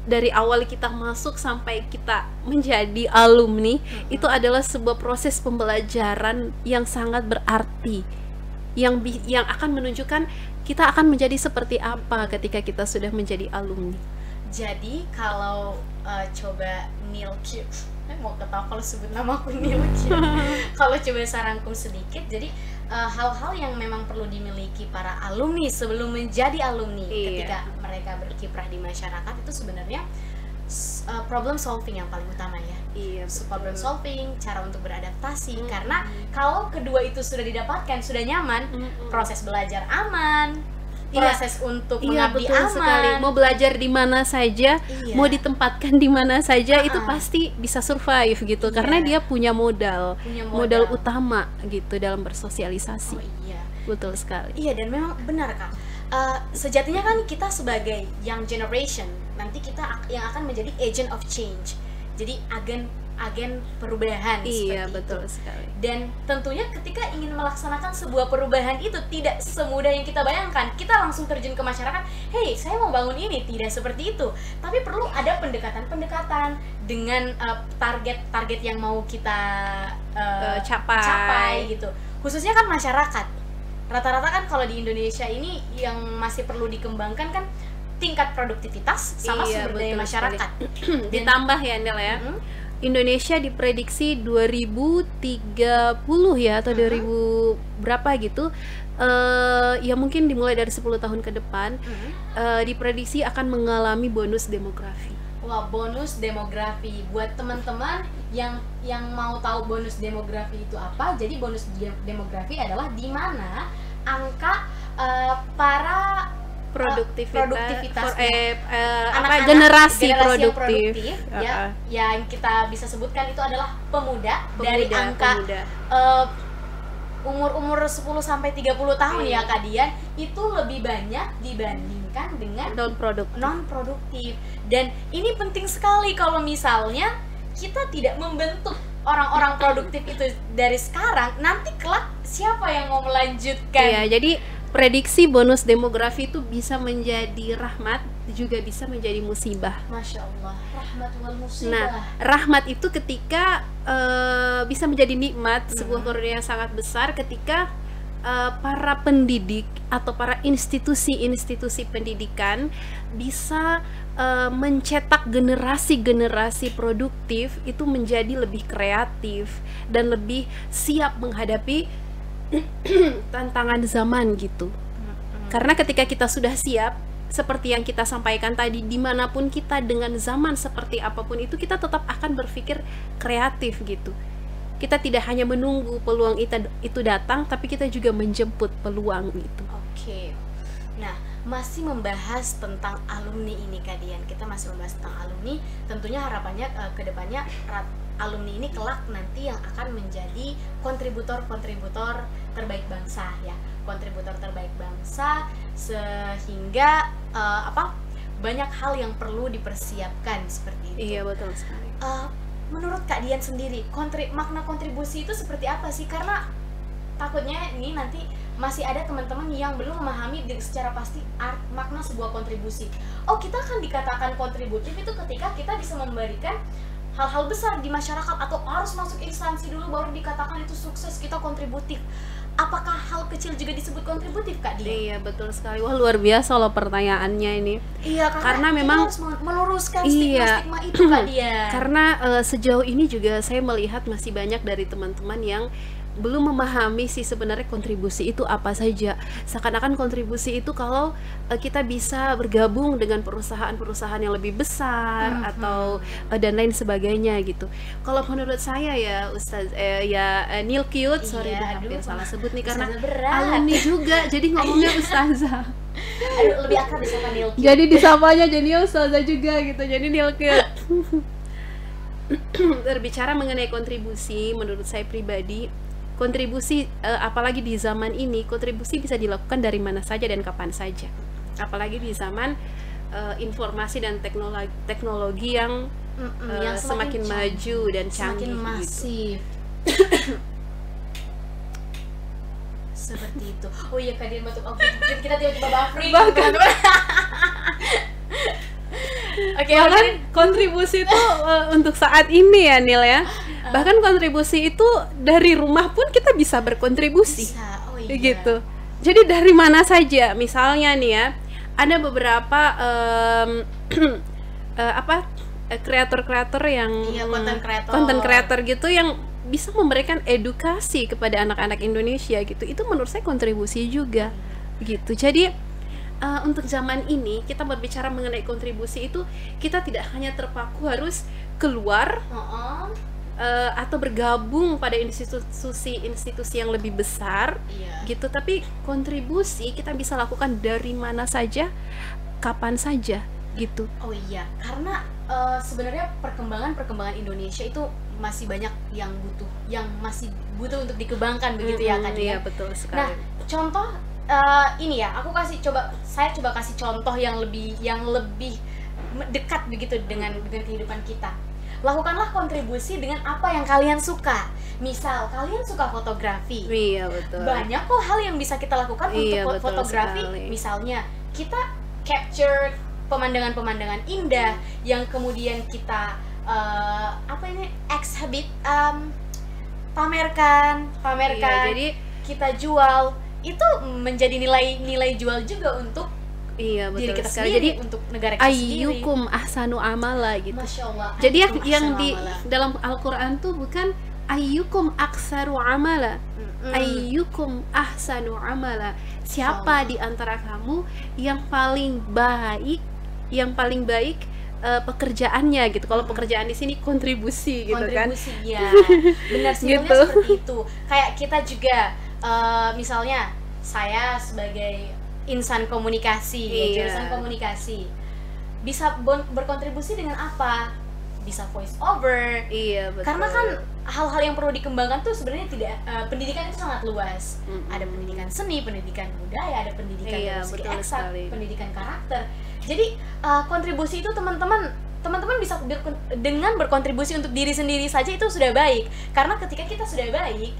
dari awal kita masuk sampai kita menjadi alumni itu adalah sebuah proses pembelajaran yang sangat berarti, yang akan menunjukkan kita akan menjadi seperti apa ketika kita sudah menjadi alumni. Jadi kalau coba Nilkir, mau ketawa kalau sebut nama aku Nilkir. Kalau coba saya rangkum sedikit, jadi hal-hal yang memang perlu dimiliki para alumni sebelum menjadi alumni ketika mereka berkiprah di masyarakat itu sebenarnya problem solving yang paling utama ya. Iya, Problem solving, cara untuk beradaptasi, karena kalau kedua itu sudah didapatkan, sudah nyaman, proses belajar aman, proses untuk mengabdi betul aman. sekali. Mau belajar di mana saja, Iya. mau ditempatkan di mana saja, itu pasti bisa survive gitu, karena dia punya modal utama gitu dalam bersosialisasi. Oh iya. Betul sekali. Iya, dan memang benar Kak. Sejatinya kan kita sebagai young generation, nanti kita yang akan menjadi agent of change. Jadi agen perubahan. Iya, seperti betul itu. sekali. Dan tentunya ketika ingin melaksanakan sebuah perubahan itu tidak semudah yang kita bayangkan. Kita langsung terjun ke masyarakat, hey saya mau bangun ini, tidak seperti itu. Tapi perlu ada pendekatan-pendekatan dengan target-target yang mau kita capai gitu. Khususnya kan masyarakat. Rata-rata kan kalau di Indonesia ini yang masih perlu dikembangkan kan tingkat produktivitas sama sumber daya masyarakat. Ditambah ya Nel ya. Indonesia diprediksi 2030 ya atau 2000 berapa gitu, ya mungkin dimulai dari 10 tahun ke depan, diprediksi akan mengalami bonus demografi. Wah, bonus demografi buat teman-teman yang mau tahu bonus demografi itu apa. Jadi bonus demografi adalah di mana angka para produktivitas anak-anak, generasi yang produktif ya, yang kita bisa sebutkan itu adalah pemuda dari angka umur 10 sampai 30 tahun ya Kak Dian, itu lebih banyak dibandingkan dengan non produktif. Dan ini penting sekali kalau misalnya kita tidak membentuk orang-orang produktif itu dari sekarang, nanti kelak siapa yang mau melanjutkan? Iya, jadi prediksi bonus demografi itu bisa menjadi rahmat, juga bisa menjadi musibah. Masya Allah, rahmat wal musibah. Nah, rahmat itu ketika bisa menjadi nikmat, sebuah karunia yang sangat besar ketika para pendidik atau para institusi-institusi pendidikan bisa mencetak generasi-generasi produktif itu menjadi lebih kreatif dan lebih siap menghadapi tantangan zaman gitu. Karena ketika kita sudah siap, seperti yang kita sampaikan tadi, dimanapun kita dengan zaman seperti apapun itu, kita tetap akan berpikir kreatif gitu. Kita tidak hanya menunggu peluang itu datang, tapi kita juga menjemput peluang gitu. Oke. Nah, masih membahas tentang alumni ini Kak Dian. Kita masih membahas tentang alumni. Tentunya harapannya ke depannya alumni ini kelak nanti yang akan menjadi kontributor terbaik bangsa ya. Kontributor terbaik bangsa, sehingga banyak hal yang perlu dipersiapkan seperti itu. Iya, betul sekali. Menurut Kak Dian sendiri, makna kontribusi itu seperti apa sih? Karena takutnya ini nanti masih ada teman-teman yang belum memahami secara pasti makna sebuah kontribusi. Oh, kita akan dikatakan kontributif itu ketika kita bisa memberikan hal-hal besar di masyarakat, atau harus masuk instansi dulu baru dikatakan itu sukses, kita kontributif. Apakah hal kecil juga disebut kontributif Kak Dian? Iya, betul sekali. Wah, luar biasa loh pertanyaannya ini. Iya, karena memang harus meluruskan stigma-stigma itu Kak Dian. Karena sejauh ini juga saya melihat masih banyak dari teman-teman yang belum memahami sih sebenarnya kontribusi itu apa saja. Seakan-akan kontribusi itu kalau kita bisa bergabung dengan perusahaan-perusahaan yang lebih besar atau dan lain sebagainya gitu. Kalau menurut saya ya Ustaz Neil Cute, sorry hampir salah sebut nih karena alumni juga jadi ngomongnya Ustazah. Aduh, lebih akrab disapa Neil Cute. Jadi disapanya jadi Ustazah juga gitu. Jadi Neil Cute. Berbicara mengenai kontribusi, menurut saya pribadi, kontribusi apalagi di zaman ini, kontribusi bisa dilakukan dari mana saja dan kapan saja. Apalagi di zaman informasi dan teknologi yang semakin maju dan canggih, semakin masif. Gitu. Seperti itu. Oh iya Kak Dian, betul. Kita tiba-tiba buffering. Oke, bahkan kontribusi itu untuk saat ini ya Nil ya. Bahkan kontribusi itu dari rumah pun kita bisa berkontribusi. Bisa. Oh iya. Gitu. Jadi dari mana saja, misalnya nih ya, ada beberapa kreator-kreator yang konten kreator gitu yang bisa memberikan edukasi kepada anak-anak Indonesia gitu. Itu menurut saya kontribusi juga gitu. Jadi untuk zaman ini kita berbicara mengenai kontribusi itu, kita tidak hanya terpaku harus keluar atau bergabung pada institusi yang lebih besar gitu, tapi kontribusi kita bisa lakukan dari mana saja, kapan saja gitu. Oh iya, karena sebenarnya perkembangan Indonesia itu masih banyak yang masih butuh untuk dikembangkan begitu ya Kak Dian. Iya, betul sekali. Nah, contoh ini ya, saya coba kasih contoh yang lebih dekat begitu dengan kehidupan kita. Lakukanlah kontribusi dengan apa yang kalian suka. Misal kalian suka fotografi. Iya, betul. Banyak kok hal yang bisa kita lakukan untuk fotografi. Sekali. Misalnya kita capture pemandangan-pemandangan indah yang kemudian kita exhibit, pamerkan. Iya, jadi kita jual. Itu menjadi nilai jual juga untuk diri kita sendiri, jadi untuk negara kita sendiri. Ayyukum ahsanu amala gitu. Masya Allah. Jadi yang di dalam Al-Quran tuh bukan ayyukum aksaru amala, ayyukum ahsanu amala. Siapa di antara kamu yang paling baik pekerjaannya gitu. Kalau pekerjaan di sini kontribusi gitu kan. Kontribusi, ya. Benar, simpelnya Gitu. seperti itu. Kayak kita juga misalnya saya sebagai insan komunikasi, ya, Iya. jurusan komunikasi, bisa berkontribusi dengan apa? Bisa voice over. Iya, betul. Karena kan hal-hal yang perlu dikembangkan tuh sebenarnya tidak, pendidikan itu sangat luas. Ada pendidikan seni, pendidikan budaya, ada pendidikan Iya, dari segi betul eksak, sekali. pendidikan karakter. Jadi kontribusi itu teman-teman bisa dengan berkontribusi untuk diri sendiri saja itu sudah baik. Karena ketika kita sudah baik,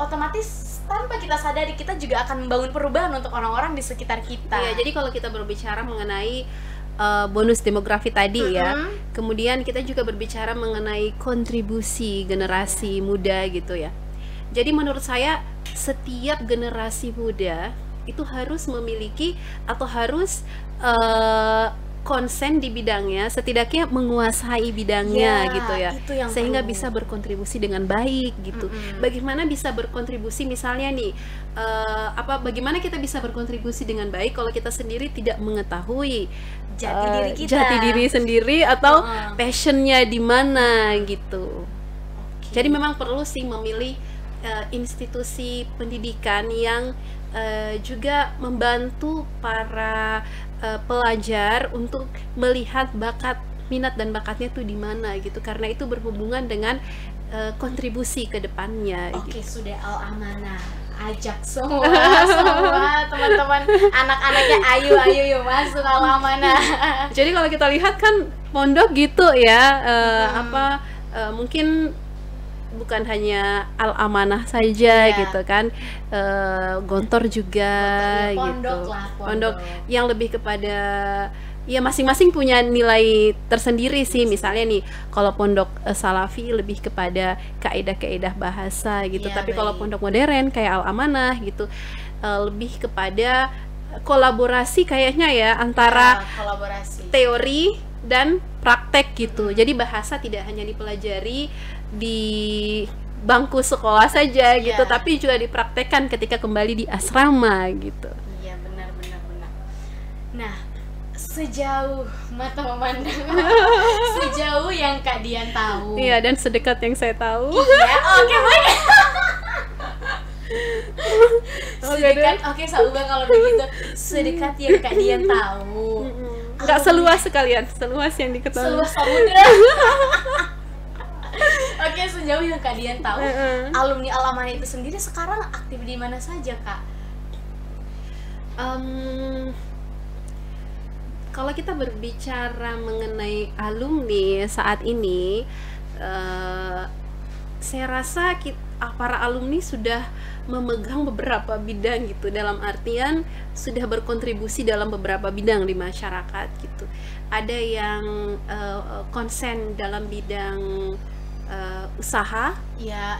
otomatis tanpa kita sadari kita juga akan membangun perubahan untuk orang-orang di sekitar kita. Iya, jadi kalau kita berbicara mengenai bonus demografi tadi ya, kemudian kita juga berbicara mengenai kontribusi generasi muda gitu ya. Jadi menurut saya setiap generasi muda itu harus memiliki atau harus konsen di bidangnya, setidaknya menguasai bidangnya Ya, gitu ya, itu yang sehingga perlu. bisa berkontribusi dengan baik gitu. Bagaimana bisa berkontribusi misalnya nih, bagaimana kita bisa berkontribusi dengan baik kalau kita sendiri tidak mengetahui Jati diri kita. jati diri sendiri atau Heeh. passionnya di mana gitu. Oke. Jadi memang perlu sih memilih institusi pendidikan yang juga membantu para pelajar untuk melihat bakat, minat dan bakatnya tuh di mana gitu, karena itu berhubungan dengan kontribusi ke depannya. Oke, gitu. sudah al-amanah. Ajak semua teman-teman anak-anaknya, ayo yuk masuk al-amanah. Jadi kalau kita lihat kan pondok gitu ya, mungkin bukan hanya al-amanah saja Iya. gitu kan, gontor juga Gontor, ya, pondok gitu. lah, pondok. Yang lebih kepada ya masing-masing punya nilai tersendiri sih. Misalnya nih kalau pondok salafi lebih kepada kaidah-kaidah bahasa gitu, Iya, tapi kalau baik. pondok modern kayak al-amanah gitu lebih kepada kolaborasi kayaknya ya antara Kolaborasi. teori dan praktek gitu. Jadi bahasa tidak hanya dipelajari di bangku sekolah saja gitu, Iya. tapi juga dipraktekkan ketika kembali di asrama gitu. Iya, benar. Nah, sejauh mata memandang, sejauh yang Kak Dian tahu. Iya, dan sedekat yang saya tahu. Iya, oke baik. Oke Sedekat, oke Sauba kalau begitu. Sedekat yang Kak Dian tahu. Nggak seluas sekalian, seluas yang diketahui. Seluas samudra. Oke, sejauh yang Kak Dian tahu, alumni Al-Amanah itu sendiri sekarang aktif di mana saja, Kak? Kalau kita berbicara mengenai alumni saat ini, saya rasa para alumni sudah memegang beberapa bidang gitu, dalam artian sudah berkontribusi dalam beberapa bidang di masyarakat gitu. Ada yang konsen dalam bidang usaha, Iya,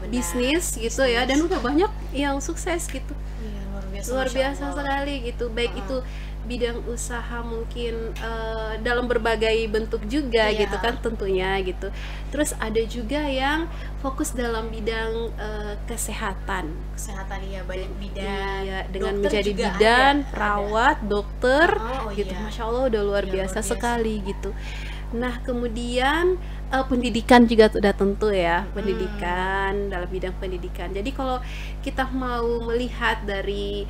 benar. bisnis gitu ya, dan udah banyak yang sukses gitu. Iya, luar biasa. Luar Masya biasa Allah. sekali gitu, baik itu bidang usaha mungkin dalam berbagai bentuk juga Iya. gitu kan tentunya gitu. Terus ada juga yang fokus dalam bidang kesehatan. Kesehatan, iya, banyak bidan. Iya, dengan Dokter menjadi juga bidan, ada. perawat, dokter Oh, gitu. iya. Masya Allah udah luar Iya, biasa luar biasa. sekali gitu. Nah, kemudian pendidikan juga sudah tentu ya, pendidikan, dalam bidang pendidikan. Jadi kalau kita mau melihat dari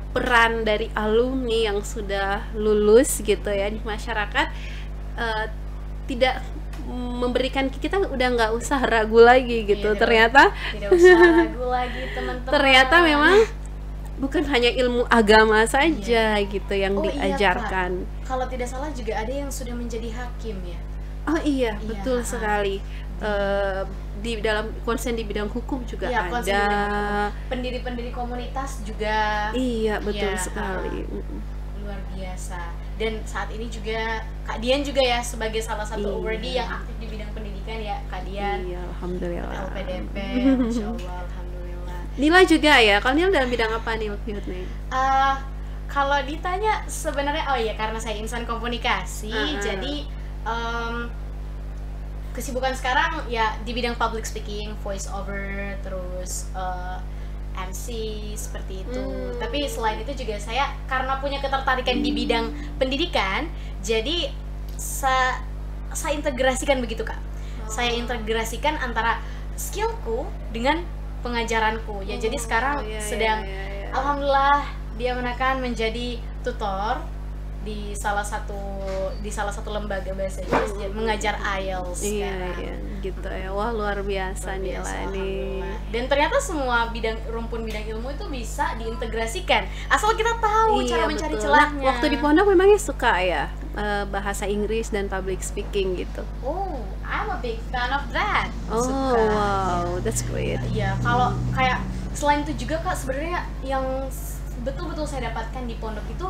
peran dari alumni yang sudah lulus gitu ya di masyarakat, tidak memberikan, kita udah nggak usah ragu lagi gitu. Iya, Ternyata Tidak usah ragu lagi, teman-teman. ternyata memang bukan hanya ilmu agama saja gitu yang Oh, iya, diajarkan. Kak. Kalau tidak salah juga ada yang sudah menjadi hakim ya. Oh iya, Iya, betul sekali. Di dalam konsen di bidang hukum juga Iya, konsen di bidang ada. hukum. Pendiri-pendiri komunitas juga. Iya, betul Iya, sekali. luar biasa. Dan saat ini juga Kak Dian juga ya sebagai salah satu Iya. awardee yang aktif di bidang pendidikan ya, Kak Dian. Iya, alhamdulillah. LPDP, Masya Allah, alhamdulillah. Nila juga ya. Kalau Nila dalam bidang apa nih, Fiotne? Kalau ditanya sebenarnya, oh iya, karena saya insan komunikasi, jadi kesibukan sekarang ya di bidang public speaking, voice over, terus MC seperti itu. Tapi selain itu juga saya karena punya ketertarikan di bidang pendidikan, jadi saya integrasikan begitu Kak. Saya integrasikan antara skillku dengan pengajaranku. Ya jadi sekarang sedang alhamdulillah diamanahkan menjadi tutor di salah satu lembaga bahasa Inggris, mengajar IELTS sekarang. Gitu ya. Wah, luar biasa nih Lani. Dan ternyata semua rumpun bidang ilmu itu bisa diintegrasikan asal kita tahu cara mencari celahnya. Waktu di pondok memangnya suka ya bahasa Inggris dan public speaking gitu. Oh, I'm a big fan of that. Oh, suka. Wow, that's great. Iya, kalau kayak selain itu juga Kak, sebenarnya yang betul-betul saya dapatkan di pondok itu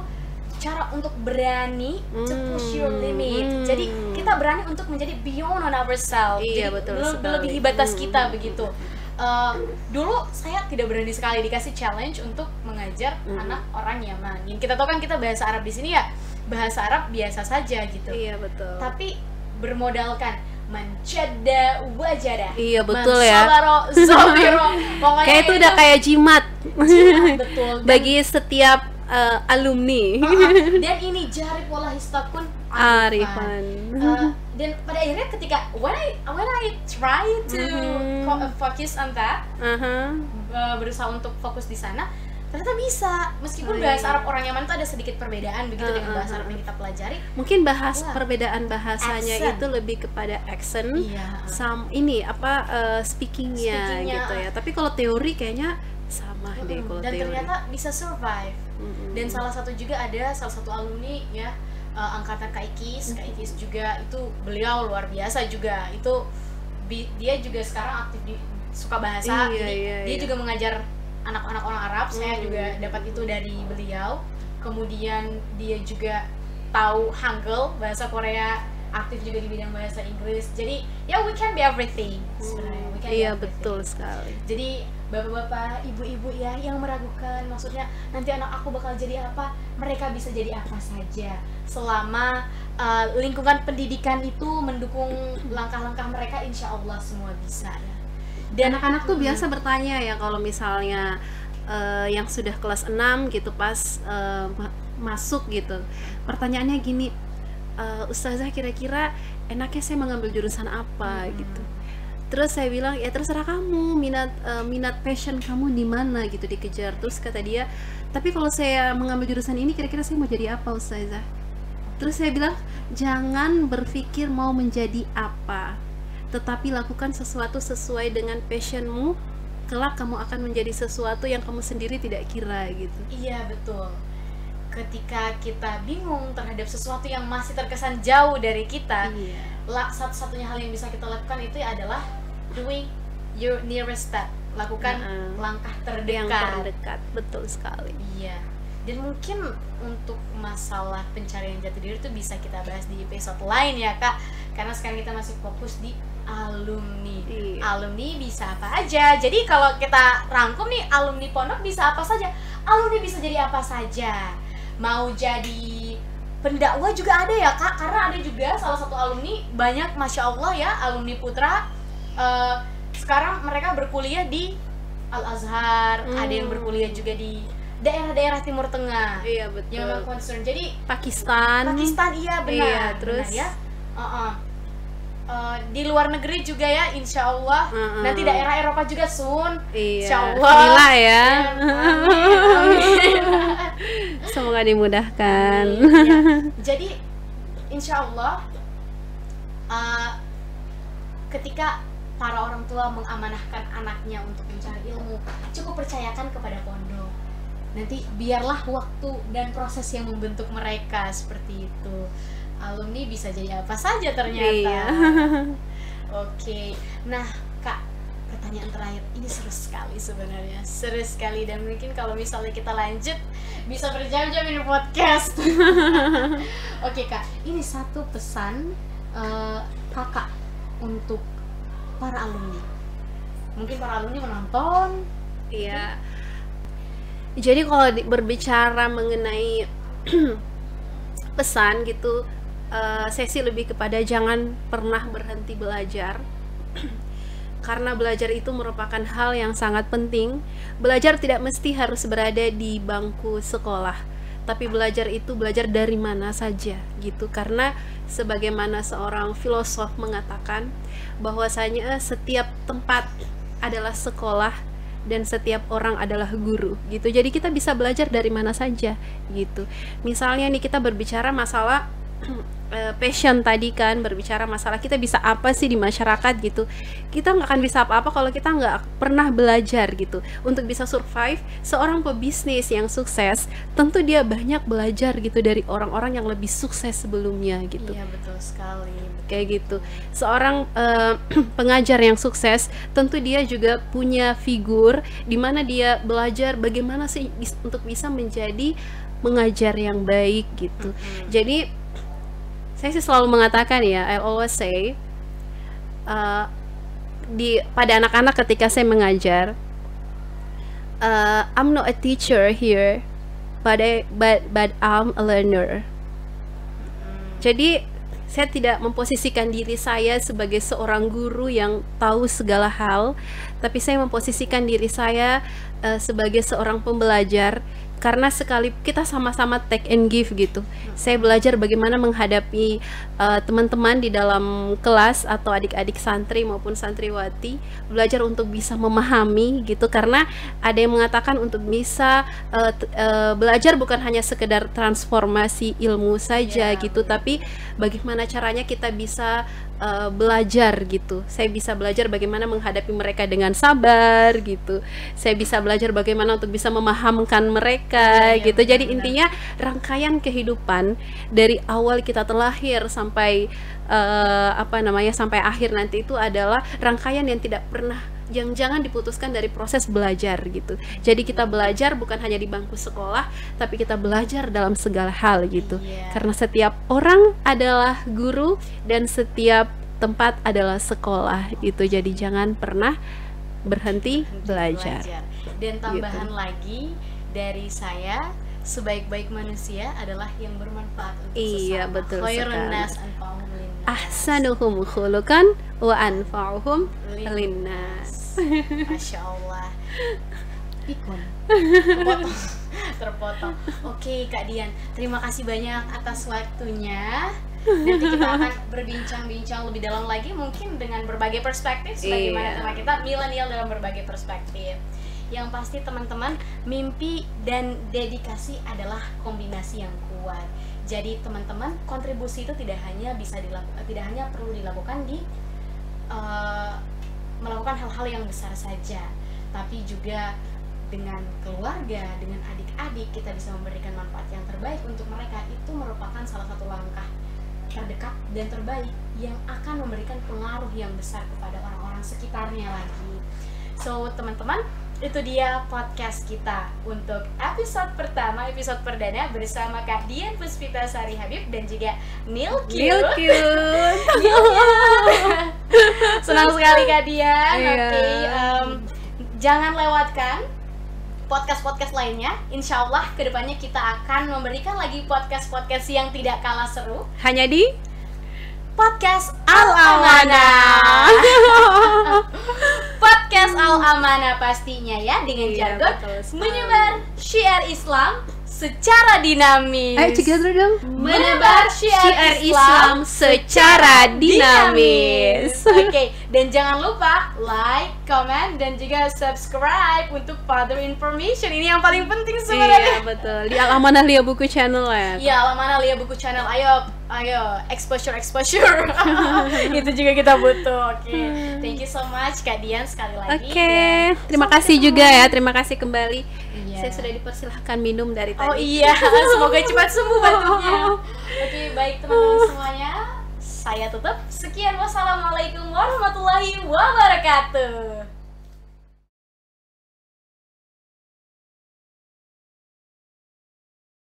cara untuk berani to push your limit. Jadi kita berani untuk menjadi beyond on ourselves. Iya, jadi betul melebihi batas kita begitu. Dulu saya tidak berani sekali dikasih challenge untuk mengajar anak orang Yaman. Yang kita tahu kan kita bahasa Arab di sini ya bahasa Arab biasa saja gitu. Iya betul. Tapi bermodalkan mencada wajadah. Iya betul ya. Pokoknya kayak itu udah kayak jimat. Betul. Bagi setiap alumni. Dan ini jarib wallahi istakun arifan. Dan pada akhirnya ketika when I try to focus on that, berusaha untuk fokus di sana, ternyata bisa. Meskipun bahasa Arab orang Yaman itu ada sedikit perbedaan begitu dengan bahasa Arab yang kita pelajari. Mungkin perbedaan bahasanya itu lebih kepada accent, speakingnya gitu ya. Tapi kalau teori kayaknya sama deh kalau dan teori. Ternyata bisa survive. Dan salah satu alumni ya angkatan Kak Ikis juga itu beliau luar biasa juga. Itu dia juga sekarang aktif suka bahasa. Dia juga mengajar anak-anak orang Arab. Saya juga dapat itu dari beliau. Kemudian dia juga tahu Hangul, bahasa Korea, aktif juga di bidang bahasa Inggris. Jadi ya we can be everything sebenarnya. Iya betul sekali. Jadi bapak-bapak, ibu-ibu ya yang meragukan, maksudnya nanti anak aku bakal jadi apa, mereka bisa jadi apa saja selama lingkungan pendidikan itu mendukung langkah-langkah mereka, insya Allah semua bisa ya. Dan anak-anak tuh biasa bertanya ya kalau misalnya yang sudah kelas 6 gitu pas masuk gitu, pertanyaannya gini, Ustazah kira-kira enaknya saya mengambil jurusan apa gitu. Terus saya bilang ya terserah kamu, minat passion kamu di mana gitu dikejar. Terus kata dia, tapi kalau saya mengambil jurusan ini kira-kira saya mau jadi apa Ustazah? Terus saya bilang jangan berpikir mau menjadi apa, tetapi lakukan sesuatu sesuai dengan passionmu. Kelak kamu akan menjadi sesuatu yang kamu sendiri tidak kira gitu. Iya betul. Ketika kita bingung terhadap sesuatu yang masih terkesan jauh dari kita, satu-satunya hal yang bisa kita lakukan itu adalah doing your nearest step, lakukan langkah terdekat. Yang terdekat, betul sekali. Iya. Dan mungkin untuk masalah pencarian jati diri itu bisa kita bahas di episode lain ya Kak, karena sekarang kita masih fokus di alumni. Alumni bisa apa aja. Jadi kalau kita rangkum nih, alumni pondok bisa apa saja. Alumni bisa jadi apa saja. Mau jadi pendakwah juga ada ya Kak, karena ada juga salah satu alumni banyak, Masya Allah ya, alumni Putra sekarang mereka berkuliah di Al-Azhar, ada yang berkuliah juga di daerah-daerah Timur Tengah. Iya betul. Yang memang concern. Jadi Pakistan iya benar. Iya, terus benar, ya. Di luar negeri juga ya, insya Allah. Nanti daerah Eropa juga soon. Iya. Insya Allah. Gila ya. Amin. Semoga dimudahkan. Ya. Jadi insya Allah ketika para orang tua mengamanahkan anaknya untuk mencari ilmu, cukup percayakan kepada pondok. Nanti biarlah waktu dan proses yang membentuk mereka seperti itu. Alumni bisa jadi apa saja ternyata. Iya. Oke. Nah, Kak, pertanyaan terakhir. Ini seru sekali sebenarnya. Seru sekali, dan mungkin kalau misalnya kita lanjut bisa berjam-jam ini podcast. Oke, Kak. Ini satu pesan Kakak untuk para alumni. Mungkin para alumni menonton. Iya. Jadi kalau berbicara mengenai pesan gitu, saya sih lebih kepada jangan pernah berhenti belajar. karena belajar itu merupakan hal yang sangat penting. Belajar tidak mesti harus berada di bangku sekolah, tapi belajar itu belajar dari mana saja gitu. Karena sebagaimana seorang filosof mengatakan bahwasanya setiap tempat adalah sekolah dan setiap orang adalah guru gitu. Jadi kita bisa belajar dari mana saja gitu. Misalnya nih kita berbicara masalah passion tadi kan, berbicara masalah kita bisa apa sih di masyarakat gitu. Kita nggak akan bisa apa-apa kalau kita nggak pernah belajar gitu. Untuk bisa survive, seorang pebisnis yang sukses tentu dia banyak belajar gitu dari orang-orang yang lebih sukses sebelumnya gitu. Iya, betul sekali. Kayak gitu. Seorang pengajar yang sukses tentu dia juga punya figur di mana dia belajar bagaimana sih untuk bisa menjadi mengajar yang baik gitu. Jadi saya sih selalu mengatakan ya, I always say pada anak-anak ketika saya mengajar, I'm not a teacher here, but I'm a learner. Jadi saya tidak memposisikan diri saya sebagai seorang guru yang tahu segala hal, tapi saya memposisikan diri saya sebagai seorang pembelajar. Karena sekali kita sama-sama take and give gitu. Saya belajar bagaimana menghadapi teman-teman di dalam kelas atau adik-adik santri maupun santriwati, belajar untuk bisa memahami gitu. Karena ada yang mengatakan untuk bisa belajar bukan hanya sekedar transformasi ilmu saja gitu, tapi bagaimana caranya kita bisa belajar gitu. Saya bisa belajar bagaimana menghadapi mereka dengan sabar gitu. Saya bisa belajar bagaimana untuk bisa memahamkan mereka gitu. Jadi intinya rangkaian kehidupan dari awal kita terlahir sampai sampai akhir nanti itu adalah rangkaian yang tidak pernah, yang jangan diputuskan dari proses belajar gitu. Jadi kita belajar bukan hanya di bangku sekolah, tapi kita belajar dalam segala hal gitu. Karena setiap orang adalah guru dan setiap tempat adalah sekolah gitu. Jadi jangan pernah berhenti belajar. Dan tambahan lagi dari saya, sebaik-baik manusia adalah yang bermanfaat untuk sesama. Iya, betul sekali. Ahsanuhum khuluqan wa anfa'uhum linnas. Masya Allah. Pikun. Terpotong. Oke, Kak Dian, terima kasih banyak atas waktunya. Nanti kita akan berbincang-bincang lebih dalam lagi, mungkin dengan berbagai perspektif, sebagaimana tema kita milenial dalam berbagai perspektif. Yang pasti teman-teman, mimpi dan dedikasi adalah kombinasi yang kuat. Jadi teman-teman, kontribusi itu tidak hanya perlu dilakukan di melakukan hal-hal yang besar saja, tapi juga dengan keluarga, dengan adik-adik kita bisa memberikan manfaat yang terbaik untuk mereka. Itu merupakan salah satu langkah terdekat dan terbaik yang akan memberikan pengaruh yang besar kepada orang-orang sekitarnya lagi. So teman-teman, itu dia podcast kita untuk episode pertama, episode perdana bersama Kak Dian Puspitasari Habib dan juga Nil Cute. Senang sekali Kak Dian. Oke, jangan lewatkan podcast-podcast lainnya. Insya Allah kedepannya kita akan memberikan lagi podcast-podcast yang tidak kalah seru hanya di Podcast Al-Amanah. Podcast Al-Amanah pastinya ya, dengan jargon menyebar syiar Islam secara dinamis. Ayo together dong. Menebar syiar Islam secara dinamis. Oke, dan jangan lupa like, comment, dan juga subscribe untuk further information. Ini yang paling penting sebenarnya. Iya, betul. Di Al-Amanah Lia Buku Channel ya. Iya, Al-Amanah Lia Buku Channel. Ayo, exposure. Itu juga kita butuh. Oke. Thank you so much Kak Dian sekali lagi. Oke. Terima kasih juga ya. Terima kasih kembali. Saya sudah dipersilahkan minum dari tadi. Oh iya, semoga cepat sembuh batuknya. Oke, baik teman-teman semuanya. Saya tutup. Sekian, wassalamualaikum warahmatullahi wabarakatuh.